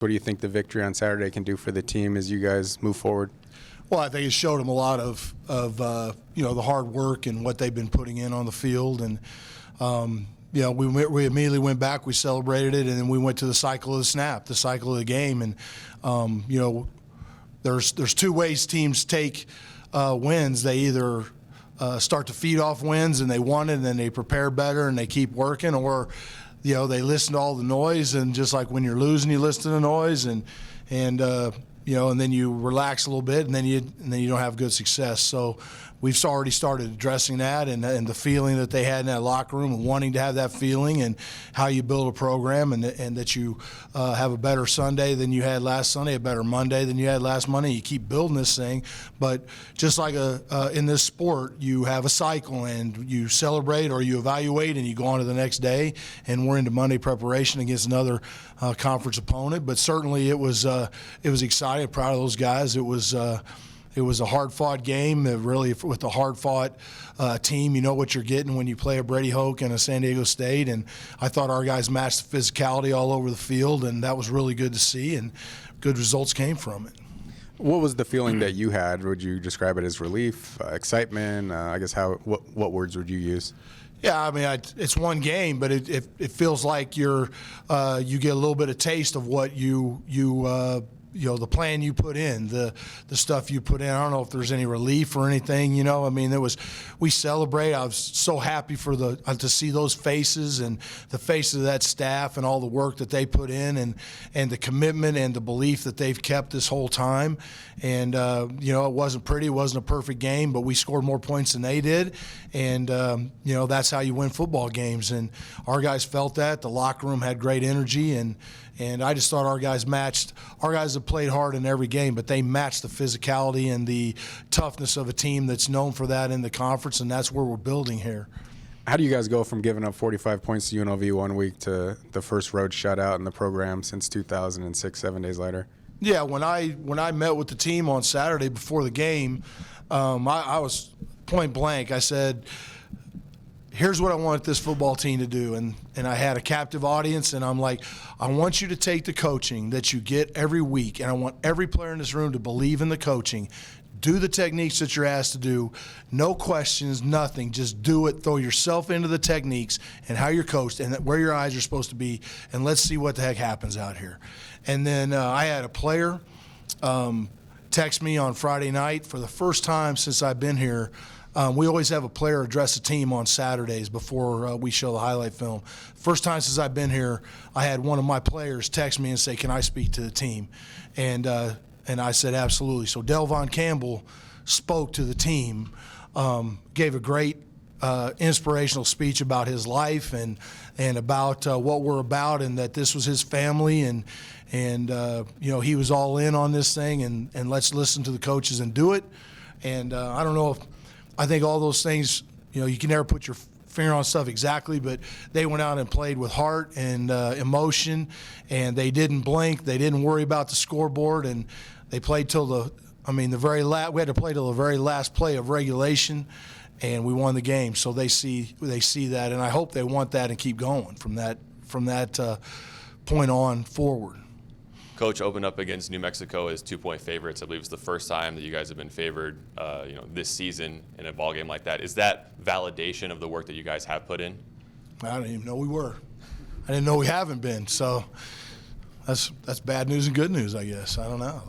What do you think the victory on Saturday can do for the team as you guys move forward? Well, I think it showed them a lot of the hard work and what they've been putting in on the field. And, we immediately went back, we celebrated it, and then we went to the cycle of the snap, the cycle of the game. And, there's two ways teams take wins. They either start to feed off wins and they want it and then they prepare better and they keep working, or they listen to all the noise, and just like when you're losing, you listen to the noise, and then you relax a little bit, and then you don't have good success. So we've already started addressing that, and the feeling that they had in that locker room, and wanting to have that feeling, and how you build a program, and that you have a better Sunday than you had last Sunday, a better Monday than you had last Monday. You keep building this thing, but just like in this sport, you have a cycle, and you celebrate or you evaluate, and you go on to the next day. And we're into Monday preparation against another conference opponent. But certainly it was exciting. Proud of those guys. It was a hard-fought game, really, with a hard-fought team. You know what you're getting when you play a Brady Hoke and a San Diego State, and I thought our guys matched the physicality all over the field, and that was really good to see, and good results came from it. What was the feeling that you had? Would you describe it as relief, excitement? I guess what words would you use? Yeah, I mean, it's one game, but it feels like you get a little bit of taste of what the plan you put in, the stuff you put in. I don't know if there's any relief or anything, I mean, we celebrate. I was so happy to see those faces, and the faces of that staff, and all the work that they put in, and the commitment and the belief that they've kept this whole time. And, it wasn't pretty. It wasn't a perfect game, but we scored more points than they did. And, that's how you win football games. And our guys felt that. The locker room had great energy, and I just thought our guys matched. Our guys have played hard in every game, but they matched the physicality and the toughness of a team that's known for that in the conference, and that's where we're building here. How do you guys go from giving up 45 points to UNLV one week to the first road shutout in the program since 2006, 7 days later? Yeah, when I met with the team on Saturday before the game, I was point blank. I said, here's what I want this football team to do. And I had a captive audience, and I'm like, I want you to take the coaching that you get every week, and I want every player in this room to believe in the coaching. Do the techniques that you're asked to do. No questions, nothing. Just do it. Throw yourself into the techniques and how you're coached and where your eyes are supposed to be, and let's see what the heck happens out here. And then I had a player text me on Friday night for the first time since I've been here. We always have a player address the team on Saturdays before we show the highlight film. First time since I've been here, I had one of my players text me and say, "Can I speak to the team?" And I said, "Absolutely." So Delvon Campbell spoke to the team, gave a great inspirational speech about his life and about what we're about, and that this was his family, and he was all in on this thing, and let's listen to the coaches and do it. And I don't know if I think all those things, you can never put your finger on stuff exactly, but they went out and played with heart and emotion, and they didn't blink. They didn't worry about the scoreboard, and they played till we had to play till the very last play of regulation, and we won the game. So they see that, and I hope they want that and keep going from that point on forward. Coach opened up against New Mexico as 2-point favorites. I believe it's the first time that you guys have been favored, this season in a ball game like that. Is that validation of the work that you guys have put in? I didn't even know we were. I didn't know we haven't been. So that's bad news and good news, I guess. I don't know.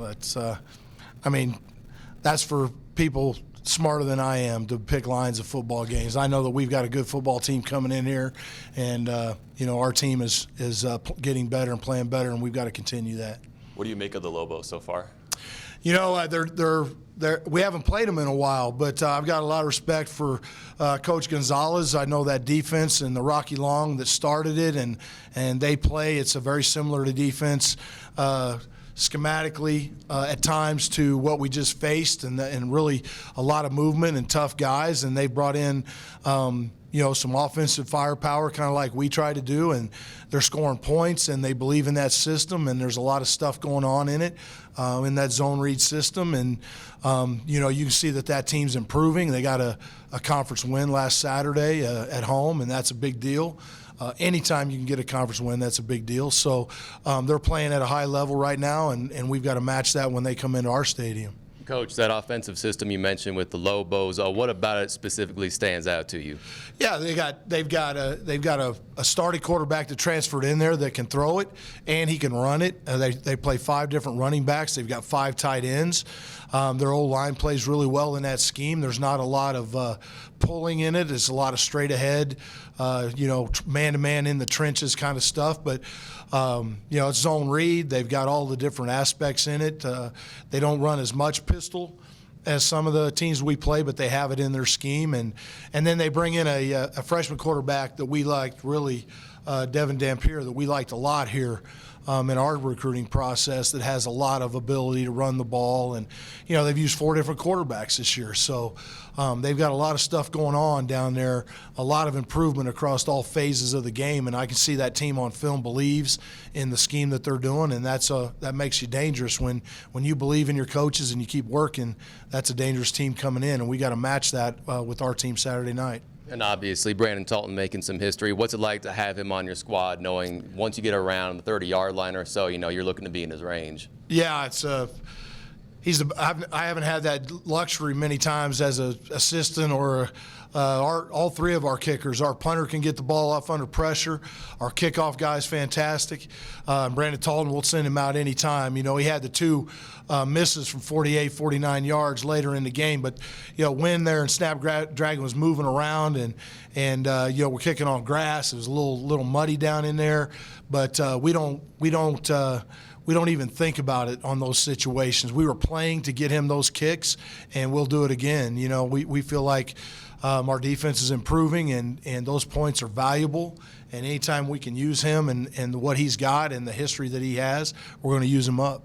That's for people smarter than I am to pick lines of football games. I know that we've got a good football team coming in here, and our team is getting better and playing better, and we've got to continue that. What do you make of the Lobos so far? We haven't played them in a while, but I've got a lot of respect for Coach Gonzalez. I know that defense and the Rocky Long that started it, and they play. It's a very similar to defense. Schematically at times to what we just faced, and really a lot of movement and tough guys, and they brought in some offensive firepower, kind of like we try to do, and they're scoring points, and they believe in that system, and there's a lot of stuff going on in it, in that zone read system, and you can see that team's improving. They got a conference win last Saturday at home, and that's a big deal. anytime you can get a conference win, that's a big deal. So they're playing at a high level right now, and we've got to match that when they come into our stadium. Coach, that offensive system you mentioned with the Lobos, what about it specifically stands out to you? Yeah, they've got a starting quarterback that transferred in there that can throw it and he can run it. They play 5 different running backs. They've got 5 tight ends. Their old line plays really well in that scheme. There's not a lot of pulling in it. It's a lot of straight ahead, man to man in the trenches kind of stuff. But it's zone read. They've got all the different aspects in it. They don't run as much pistol as some of the teams we play, but they have it in their scheme. And then they bring in a freshman quarterback that we liked really, Devin Dampier, that we liked a lot here in our recruiting process, that has a lot of ability to run the ball. And, they've used 4 different quarterbacks this year. So they've got a lot of stuff going on down there, a lot of improvement across all phases of the game. And I can see that team on film believes in the scheme that they're doing. And that makes you dangerous when you believe in your coaches and you keep working. That's a dangerous team coming in. And we got to match that with our team Saturday night. And obviously, Brandon Talton making some history. What's it like to have him on your squad, knowing once you get around the 30-yard line or so, you're looking to be in his range? Yeah, I haven't had that luxury many times as an assistant or all 3 of our kickers. Our punter can get the ball off under pressure. Our kickoff guy is fantastic. Brandon Talton, we'll send him out anytime. He had the 2 misses from 48, 49 yards later in the game. But, when there and Snapdragon was moving around and we're kicking on grass. It was a little muddy down in there. But we don't even think about it on those situations. We were playing to get him those kicks, and we'll do it again. We feel like our defense is improving, and those points are valuable. And anytime we can use him and what he's got and the history that he has, we're going to use him up.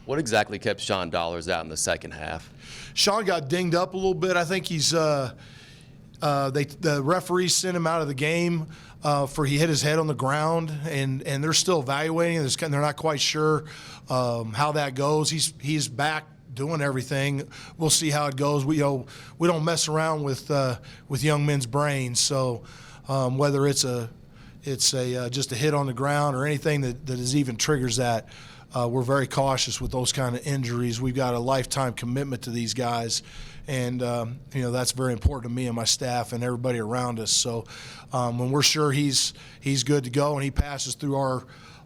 What exactly kept Sean Dollars out in the second half? Sean got dinged up a little bit. I think he's the referees sent him out of the game for he hit his head on the ground, and they're still evaluating. They're not quite sure how that goes. He's back doing everything. We'll see how it goes. We don't mess around with young men's brains. So whether it's just a hit on the ground or anything that is even triggers that, we're very cautious with those kind of injuries. We've got a lifetime commitment to these guys. And, that's very important to me and my staff and everybody around us. So when we're sure he's good to go and he passes through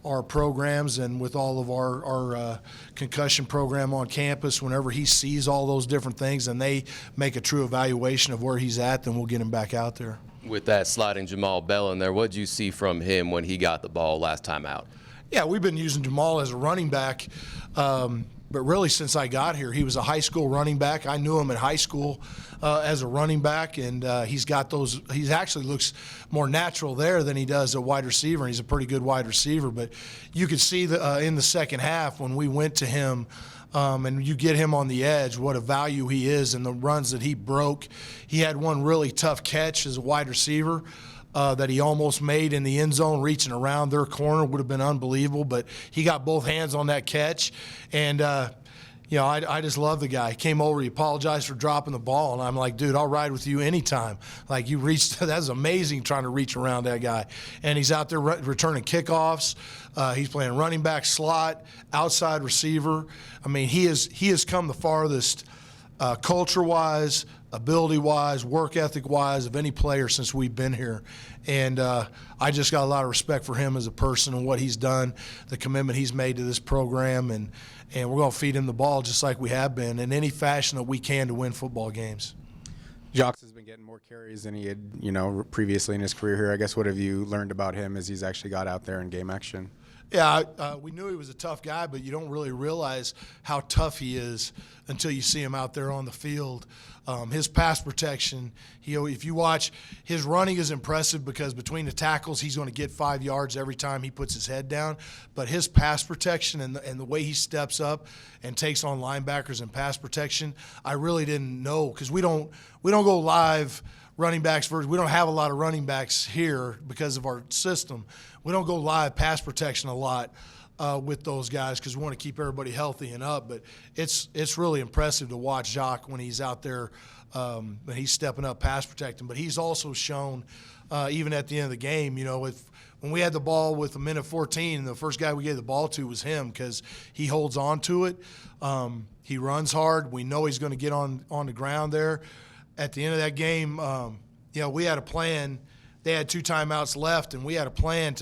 our programs and with all of our concussion program on campus, whenever he sees all those different things and they make a true evaluation of where he's at, then we'll get him back out there. With that sliding Jamal Bell in there, what did you see from him when he got the ball last time out? Yeah, we've been using Jamal as a running back, but really since I got here. He was a high school running back. I knew him in high school as a running back, and he's got those. He actually looks more natural there than he does at wide receiver. He's a pretty good wide receiver, but you could see in the second half when we went to him, and you get him on the edge, what a value he is and the runs that he broke. He had one really tough catch as a wide receiver that he almost made in the end zone, reaching around their corner. Would have been unbelievable, but he got both hands on that catch. And, I just love the guy. He came over, he apologized for dropping the ball, and I'm like, dude, I'll ride with you anytime. Like, you reached – that's amazing trying to reach around that guy. And he's out there returning kickoffs. He's playing running back, slot, outside receiver. I mean, he has come the farthest culture-wise, ability-wise, work ethic-wise of any player since we've been here. And I just got a lot of respect for him as a person and what he's done, the commitment he's made to this program, and we're going to feed him the ball just like we have been in any fashion that we can to win football games. Jocks has been getting more carries than he had, previously in his career here. I guess what have you learned about him as he's actually got out there in game action? Yeah, we knew he was a tough guy, but you don't really realize how tough he is until you see him out there on the field. His pass protection, if you watch, his running is impressive because between the tackles, he's going to get 5 yards every time he puts his head down. But his pass protection and the way he steps up and takes on linebackers and pass protection, I really didn't know because we don't go live running backs versus we don't have a lot of running backs here because of our system. We don't go live pass protection a lot with those guys because we want to keep everybody healthy and up. But it's really impressive to watch Jacques when he's out there, when he's stepping up pass protecting. But he's also shown even at the end of the game. When we had the ball with a minute 14, the first guy we gave the ball to was him because he holds on to it. He runs hard. We know he's going to get on the ground there. At the end of that game, we had a plan. They had 2 timeouts left, and we had a plan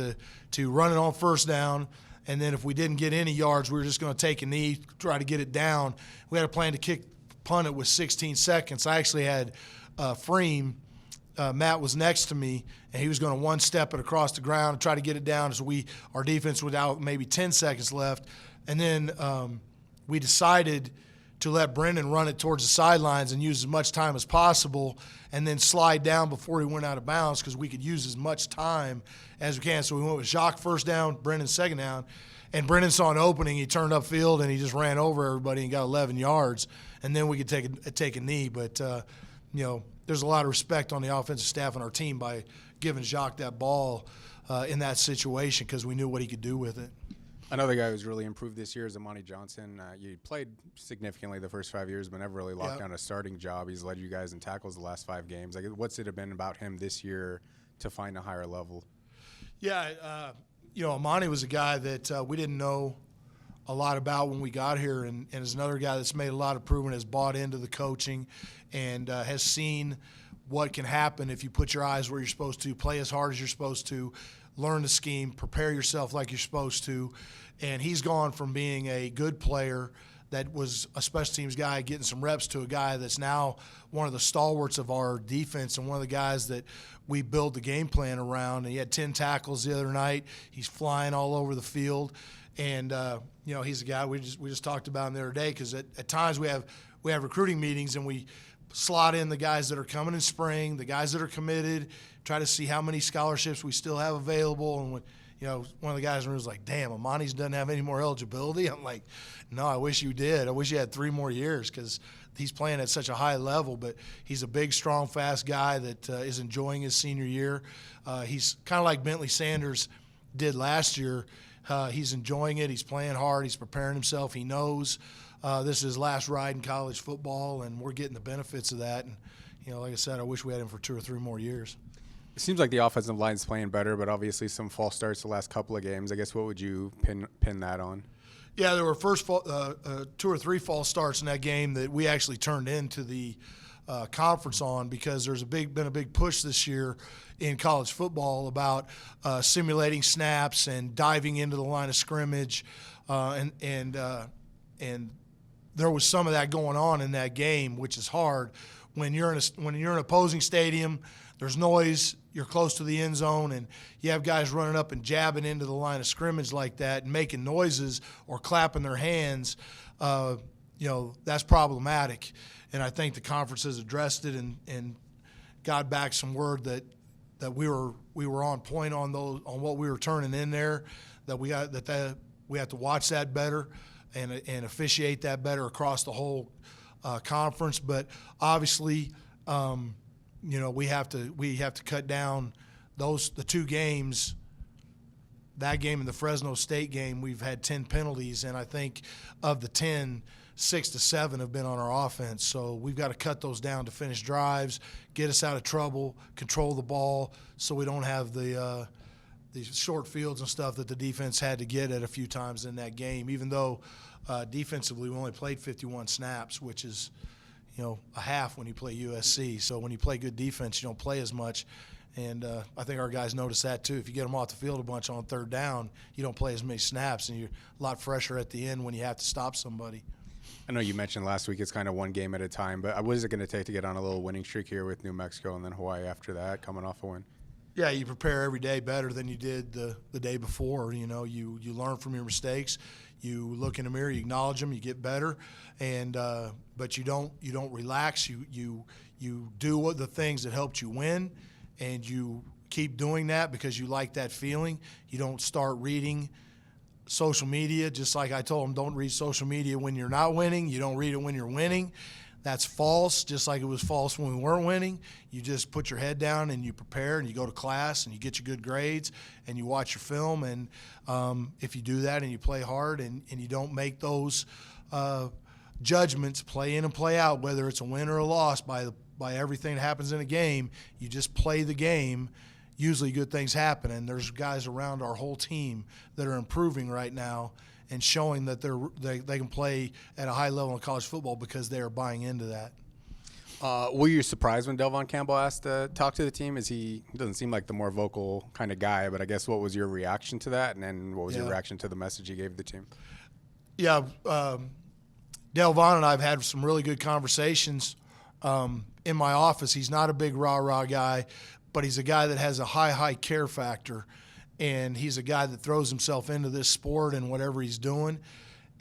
to run it on first down. And then if we didn't get any yards, we were just going to take a knee, try to get it down. We had a plan to punt it with 16 seconds. I actually had Freem. Matt was next to me, and he was going to one-step it across the ground and try to get it down. So our defense was out maybe 10 seconds left. And then we decided to let Brendan run it towards the sidelines and use as much time as possible and then slide down before he went out of bounds because we could use as much time as we can. So we went with Jacques first down, Brendan second down. And Brendan saw an opening. He turned upfield, and he just ran over everybody and got 11 yards. And then we could take a knee. But, there's a lot of respect on the offensive staff and our team by giving Jacques that ball in that situation because we knew what he could do with it. Another guy who's really improved this year is Amani Johnson. You played significantly the first 5 years, but never really locked down a starting job. He's led you guys in tackles the last 5 games. What's it been about him this year to find a higher level? Yeah, Amani was a guy that we didn't know a lot about when we got here, and is another guy that's made a lot of improvement, has bought into the coaching, and has seen what can happen if you put your eyes where you're supposed to, play as hard as you're supposed to, learn the scheme, prepare yourself like you're supposed to. And he's gone from being a good player that was a special teams guy getting some reps to a guy that's now one of the stalwarts of our defense and one of the guys that we build the game plan around. And he had 10 tackles the other night. He's flying all over the field. And, he's a guy we just talked about him the other day because at times we have recruiting meetings and we slot in the guys that are coming in spring, the guys that are committed, try to see how many scholarships we still have available. And when, one of the guys in the room was like, damn, Amani's doesn't have any more eligibility. I'm like, no, I wish you did. I wish you had 3 more years because he's playing at such a high level. But he's a big, strong, fast guy that is enjoying his senior year. He's kind of like Bentley Sanders did last year. He's enjoying it. He's playing hard. He's preparing himself. He knows this is his last ride in college football, and we're getting the benefits of that. And, like I said, I wish we had him for 2 or 3 more years. It seems like the offensive line's playing better, but obviously some false starts the last couple of games. I guess what would you pin that on? Yeah, there were 2 or 3 false starts in that game that we actually turned into the conference on because there's been a big push this year in college football about simulating snaps and diving into the line of scrimmage, and there was some of that going on in that game, which is hard when you're in an opposing stadium. There's noise. You're close to the end zone, and you have guys running up and jabbing into the line of scrimmage like that and making noises or clapping their hands. That's problematic. And I think the conference has addressed it and got back some word that we were on point on what we were turning in there. That we have to watch that better and officiate that better across the whole conference. But obviously, we have to cut down the 2 games. That game and the Fresno State game, we've had 10 penalties, and I think of the 10, 6 to 7 have been on our offense. So we've got to cut those down to finish drives, get us out of trouble, control the ball, so we don't have the short fields and stuff that the defense had to get at a few times in that game. Even though defensively we only played 51 snaps, which is a half when you play USC. So when you play good defense, you don't play as much. And I think our guys notice that too. If you get them off the field a bunch on 3rd down, you don't play as many snaps, and you're a lot fresher at the end when you have to stop somebody. I know you mentioned last week it's kind of one game at a time, but what is it going to take to get on a little winning streak here with New Mexico and then Hawaii after that, coming off a win? Yeah, you prepare every day better than you did the day before. You learn from your mistakes. You look in the mirror, you acknowledge them, you get better, and but you don't relax. You do the things that helped you win, and you keep doing that because you like that feeling. You don't start reading social media, just like I told them, don't read social media when you're not winning. You don't read it when you're winning. That's false, just like it was false when we weren't winning. You just put your head down and you prepare and you go to class and you get your good grades and you watch your film. And if you do that and you play hard and you don't make those judgments, play in and play out, whether it's a win or a loss by everything that happens in a game, you just play the game usually good things happen. And there's guys around our whole team that are improving right now and showing that they can play at a high level in college football because they are buying into that. Were you surprised when Delvon Campbell asked to talk to the team? He doesn't seem like the more vocal kind of guy, but I guess what was your reaction to that, and then what was your reaction to the message he gave the team? Yeah, Delvon and I have had some really good conversations in my office. He's not a big rah-rah guy, but he's a guy that has a high care factor, and he's a guy that throws himself into this sport and whatever he's doing.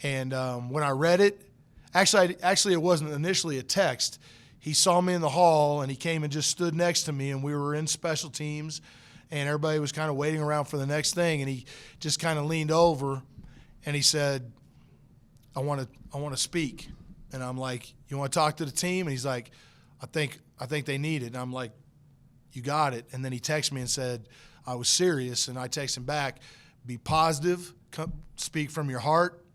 And when I read it, actually it wasn't initially a text. He saw me in the hall, and he came and just stood next to me, and we were in special teams, and everybody was kind of waiting around for the next thing, and he just kind of leaned over, and he said, I want to speak. And I'm like, you want to talk to the team? And he's like, I think they need it. And I'm like, you got it. And then he texted me and said, I was serious. And I texted him back, be positive, speak from your heart,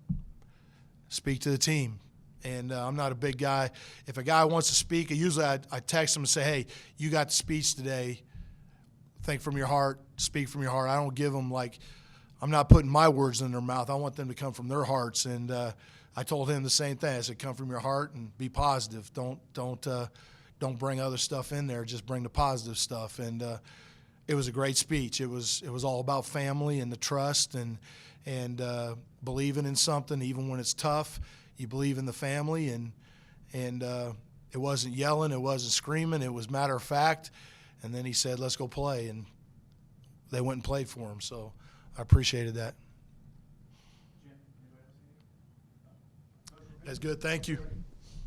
speak to the team. And I'm not a big guy. If a guy wants to speak, usually I text him and say, hey, you got the speech today. Think from your heart, speak from your heart. I don't give them I'm not putting my words in their mouth. I want them to come from their hearts. And I told him the same thing. I said, come from your heart and be positive. Don't bring other stuff in there. Just bring the positive stuff. And it was a great speech. It was all about family and the trust and believing in something even when it's tough. You believe in the family, and it wasn't yelling, it wasn't screaming, it was matter of fact. And then he said, let's go play, and they went and played for him. So I appreciated that. That's good. Thank you.